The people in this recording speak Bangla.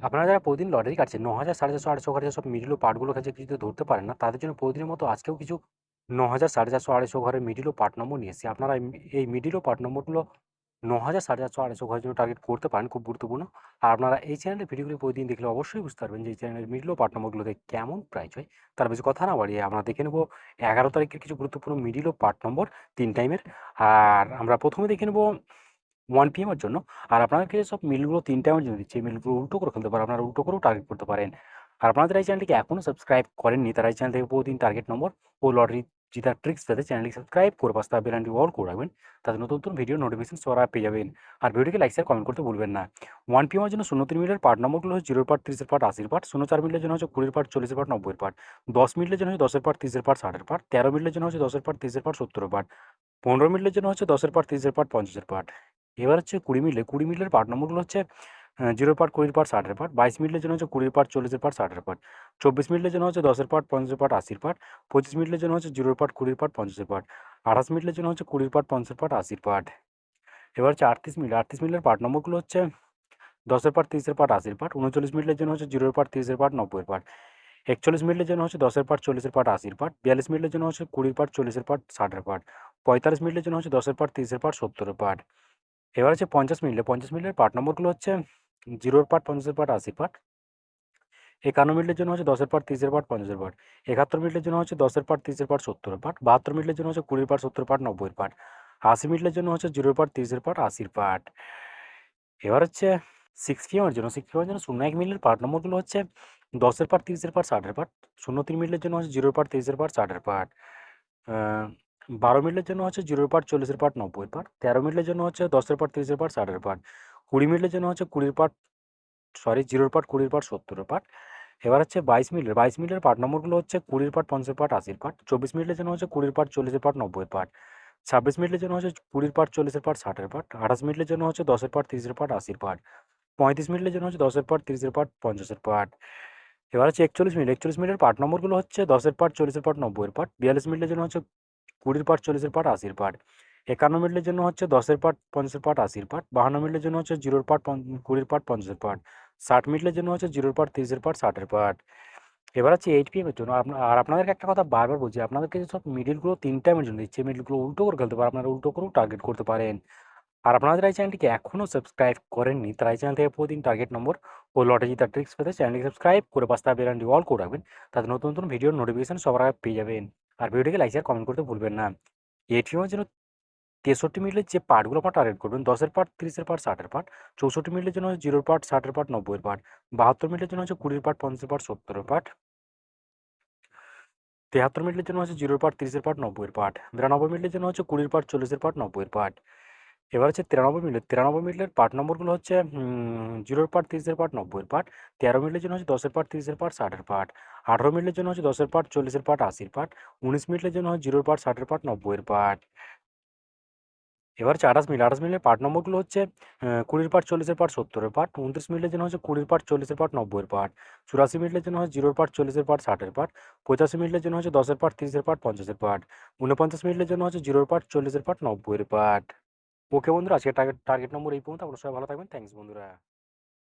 আপনারা যারা প্রতিদিন লটারি কাটছেন ৯,০০০, ৪,৫০০, ৮০০ ঘরে সব মিডল ও পার্টগুলো কাছে কিছু ধরতে পারেন না, তাদের জন্য প্রতিদিনের মতো আজকেও কিছু ৯,০০০, ৪,৫০০, ৮০০ ঘরের মিডল ও পার্ট নম্বর নিয়ে এসেছি। আপনারা এই মিডল ও পার্ট নম্বরগুলো ৯,০০০, ৪,৫০০, ৮০০ ঘরের জন্য টার্গেট করতে পারেন, খুব গুরুত্বপূর্ণ। আর আপনারা এই চ্যানেলের ভিডিওগুলি প্রতিদিন দেখলে অবশ্যই বুঝতে পারবেন যে এই চ্যানেলের মিডল ও পার্ট নম্বরগুলোতে কেমন প্রাইস হয়। তার বেশি কথা না বাড়িয়ে আমরা দেখে নেব ১১ তারিখের কিছু গুরুত্বপূর্ণ মিডল ও পার্ট নম্বর ৩ টাইমের। আর আমরা প্রথমে দেখে নেব 1 PM এর জন্য। আর আপনাকে সব মিলগুলো ৩ টাইমের জন্য দিচ্ছি। এই মিলগুলো উল্টো করে ফেলতে পারেন। আপনারা উল্টো করেও টার্গেট করতে পারেন। আর আপনাদের এই চ্যানেলটিকে এখনও সাবস্ক্রাইব করেননি, তারা এই চ্যানেল থেকে প্রতিদিন টার্গেট নম্বর ও লটারি জেতার ট্রিক্স পেতে চ্যানেলটি সাবস্ক্রাইব করে পাশে থাকা বেল আইকনটি অল করে রাখবেন। তাতে নতুন নতুন ভিডিও নোটিফিকেশন সবার আগে পেয়ে যাবেন। আর ভিডিওটিকে লাইক, শেয়ার, কমেন্ট করতে ভুলবেন না। 1 PM এর জন্য ০৩ মিনিটের পার্ট নম্বরগুলো হচ্ছে 0 পার্ট, 30 পার্ট, 80 পার্ট। ০৪ মিনিটের জন্য হচ্ছে 20 পার্ট, 40 পার্ট, 90 পার্ট। 10 মিনিটের জন্য হচ্ছে 10 পার্ট, 30 পার্ট, 60 পার্ট। 13 মিনিটের জন্য হচ্ছে 10 পার্ট, 30 পার্ট, 70 পার্ট। 15 মিনিটের জন্য হচ্ছে 10 পার্ট, 30 পার্ট, 50 পার্ট। এবার হচ্ছে 20 মিনিটে 20 মিনিটের পার্ট নম্বরগুলো হচ্ছে 0 পার্ট, 20 পার্ট, 60 পার্ট। 22 মিনিটের জন্য হচ্ছে 20 পার্ট, 40 পার্ট, 60 পার্ট। 24 মিনিটের জন্য হচ্ছে 10 পার্ট, 50 পার্ট, 80 পার্ট। 25 মিনিটের জন্য হচ্ছে 0 পার্ট, 20 পার্ট, 50 পার্ট। 28 মিনিটের জন্য হচ্ছে 20 পার্ট, 50 পার্ট, 80 পার্ট। এবার হচ্ছে 38 মিনিট 38 মিনিটের পার্ট নম্বরগুলো হচ্ছে 10 পার্ট, 30 পার্ট, 80 পার্ট। 39 মিনিটের জন্য হচ্ছে 0 পার্ট, 30 পার্ট, 90 পার্ট। 41 মিনিটের জন্য হচ্ছে 10 পার্ট, 40 পার্ট, 80 পার্ট। 42 মিনিটের জন্য হচ্ছে 20 পার্ট, 40 পার্ট, 60 পার্ট। 45 মিনিটের জন্য হচ্ছে 10 পার্ট, 30 পার্ট, 70 পার্ট। এবার হচ্ছে 50 মিনিটের পার্ট নম্বরগুলো হচ্ছে 0 পার্ট, 50 পার্ট, 80 পার্ট। 51 মিনিটের জন্য হচ্ছে 10 পার্ট, 30 পার্ট, 50 পার্ট। 71 মিনিটের জন্য হচ্ছে 10 পার্ট, 30 পার্ট, 70 পার্ট। 72 মিনিটের জন্য হচ্ছে 20 পার্ট, 70 পার্ট, 90 পার্ট। 80 মিনিটের জন্য হচ্ছে 0 পার্ট, 30 পার্ট, 80 পার্ট। এবার হচ্ছে 6 PM এর জন্য 6 PM এর জন্য 01 মিনিটের পার্ট নম্বরগুলো হচ্ছে 10 পার্ট, 30 পার্ট, 60 পার্ট। 03 মিনিটের জন্য হচ্ছে 0 পার্ট, 30 পার্ট, 60 পার্ট। 12 মিনিটের জন্য হচ্ছে 0 পার্ট, 40 পার্ট, 90 পার্ট। 13 মিনিটের জন্য হচ্ছে 10 পার্ট, 30 পার্ট, 60 পার্ট। 20 মিনিটের জন্য হচ্ছে 20 পার্ট, 0 পার্ট, 20 পার্ট, 70 পার্ট। এবার হচ্ছে 22 মিনিটের পার্ট নম্বরগুলো হচ্ছে 20 পার্ট, 50 পার্ট, 80 পার্ট। 24 মিনিটের জন্য হচ্ছে 20 পার্ট, 40 পার্ট, 90 পার্ট। 26 মিনিটের জন্য হচ্ছে 20 পার্ট, 40 পার্ট, 60 পার্ট। 28 মিনিটের জন্য হচ্ছে 10 পার্ট, 30 পার্ট, 80 পার্ট। 35 মিনিটের জন্য হচ্ছে 10 পার্ট, 30 পার্ট, 50 পার্ট। এবার হচ্ছে 41 মিনিটের পার্ট নম্বরগুলো হচ্ছে 10 পার্ট, 40 পার্ট, 90 পার্ট। 42 মিনিটের জন্য হচ্ছে 20 পার্ট, 40 পার্ট, 80 পার্ট। 51 মিনিটের জন্য হচ্ছে 10 পার্ট, 50 পার্ট, 80 পার্ট। 52 মিনিটের জন্য হচ্ছে 0 পার্ট, 20 পার্ট, 50 পার্ট। 60 মিনিটের জন্য হচ্ছে 0 পার্ট, 30 পার্ট, 60 পার্ট। এবার হচ্ছে 8 PM এর জন্য আর আপনাদেরকে একটা কথা বারবার বলছি, আপনাদেরকে সব মিডলগুলো 3 টাইমের জন্য দিচ্ছি। মিডলগুলো উল্টো করে খেলতে পারেন, আপনারা উল্টো করেও টার্গেট করতে পারেন। আর আপনারা যারা এই চ্যানেলটিকে এখনও সাবস্ক্রাইব করেননি, তারা এই চ্যানেল থেকে প্রতিদিন টার্গেট নম্বর ও লটারি জেতার ট্রিক্স পেতে চ্যানেলটিকে সাবস্ক্রাইব করে পাশে থাকা বেল আইকনটি অল করে রাখবেন। তাতে নতুন নতুন ভিডিওর নোটিফিকেশন সবার আগে পেয়ে যাবেন। আর ভিডিওটিকে লাইক, শেয়ার, কমেন্ট করতে ভুলবেন না। 8 PM এর জন্য 63 মিনিটের যে পার্টগুলো আপনারা টার্গেট করবেন, 10 পার্ট, 30 পার্ট, 60 পার্ট। 64 মিনিটের জন্য 0 পার্ট, 60 পার্ট, 90 পার্ট। 72 মিনিটের জন্য হচ্ছে 20 পার্ট, 50 পার্ট, 70 পার্ট। 73 মিনিটের জন্য হচ্ছে 0 পার্ট, 30 পার্ট, 90 পার্ট। 92 মিনিটের জন্য হচ্ছে 20 পার্ট, 40 পার্ট, 90 পার্ট। এবার হচ্ছে 93 মিনিটের পার্ট নম্বরগুলো হচ্ছে 0 পার্ট, 30 পার্ট, 90 পার্ট। 13 মিনিটের জন্য হচ্ছে 10 পার্ট, 30 পার্ট, 60 পার্ট। 18 মিনিটের জন্য হচ্ছে 10 পার্ট, 40 পার্ট, 80 পার্ট। 19 মিনিটের জন্য হচ্ছে 0 পার্ট, 60 পার্ট, 90 পার্ট। এবার হচ্ছে 28 মিনিটের পার্ট নম্বরগুলো হচ্ছে 20 পার্ট, 40 পার্ট, 70 পার্ট। 29 মিনিটের জন্য হচ্ছে 20 পার্ট, 40 পার্ট, 90 পার্ট। 84 মিনিটের জন্য হচ্ছে 0 পার্ট, 40 পার্ট, 60 পার্ট। 85 মিনিটের জন্য হচ্ছে 10 পার্ট, 30 পার্ট, 50 পার্ট। 49 মিনিটের জন্য হচ্ছে 0 পার্ট, 40 পার্ট, 90 পার্ট। ওকে বন্ধুরা, আজকে টার্গেট নম্বর এই পর্যন্ত। আপনারা সবাই ভালো থাকবেন। থ্যাংকস বন্ধুরা।